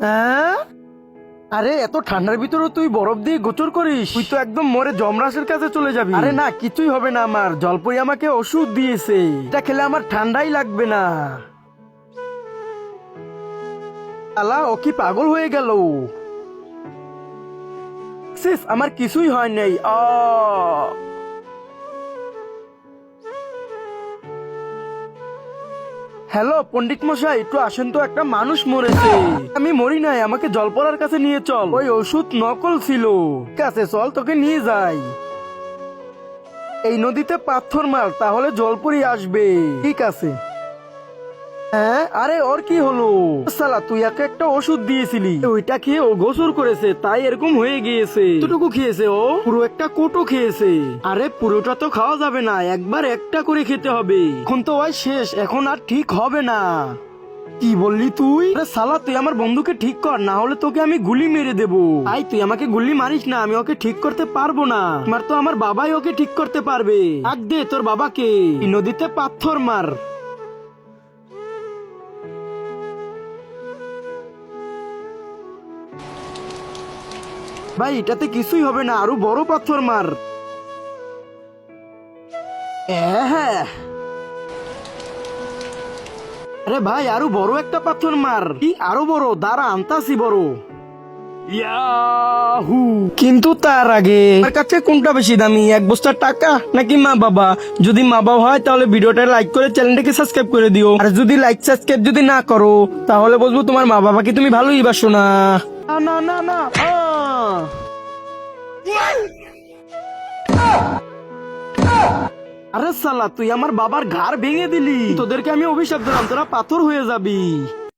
হ্যাঁ? আরে এত ঠান্ডার ভিতরে তুই বরফ দিয়ে গোচর করিস? তুই তো একদম মরে যমরাজের কাছে চলে যাবি। আরে না, কিছুই হবে না আমার। জলপরি আমাকে ওষুধ দিয়েছে, এটা খেলে আমার ঠান্ডাই লাগবে না। আলা, ও কি পাগল হয়ে গেল? আমার কিছুই হয় নাই। হ্যালো পণ্ডিত মশাই, একটু আসেন তো, একটা মানুষ মরেছে। আমি মরি নাই, আমাকে জলপরার কাছে নিয়ে চল। ওই ওষুধ নকল ছিল। ঠিক আছে, চল তোকে নিয়ে যাই। এই নদীতে পাথর মার, তাহলে জলপরি আসবে। ঠিক আছে। হ্যাঁ, আরে ওর কি হলো? সালা, তুই একে একটা ওষুধ দিয়েছিলি, ওইটা খেয়ে ও গোসল করেছে, তাই এরকম হয়ে গিয়েছে। কতটুকু খেয়েছে ও? পুরো একটা কোটো খেয়েছে। আরে পুরোটা তো খাওয়া যাবে না, একবার একটা করে খেতে হবে। এখন তো ওই শেষ, এখন আর ঠিক হবে না। কি বললি তুই? আরে সালা, তুই আমার বন্ধুকে ঠিক কর, না হলে তোকে আমি গুলি মেরে দেবো। আই, তুই আমাকে গুলি মারিস না, আমি ওকে ঠিক করতে পারবো না। আমার তো আমার বাবাই ওকে ঠিক করতে পারবে। আগ দে তোর বাবাকে, এই নদীতে পাথর মার। ভাই, এটাতে কিছুই হবে না, আরো বড় পাথর মার। হ্যাঁ। আরে ভাই, আরো বড় একটা পাথর মার। কি আরো বড়? দাঁড়া, আনতাছি বড়। ইয়াহু! কিন্তু তার আগে আমার কাছে কোনটা বেশি দামি, এক বস্তা টাকা নাকি মা বাবা? যদি মা বাবা হয় তাহলে ভিডিওটা লাইক করে চ্যানেলটাকে সাবস্ক্রাইব করে দিও। আর যদি লাইক সাবস্ক্রাইব যদি না করো, তাহলে বলবো তোমার মা বাবাকে তুমি ভালোই বাসো না। না না না না। আরে সালা, তুই আমার বাবার ঘাড় ভেঙে দিলি। তোদেরকে আমি অভিশাপ দিলাম, তোরা পাথর হয়ে যাবি।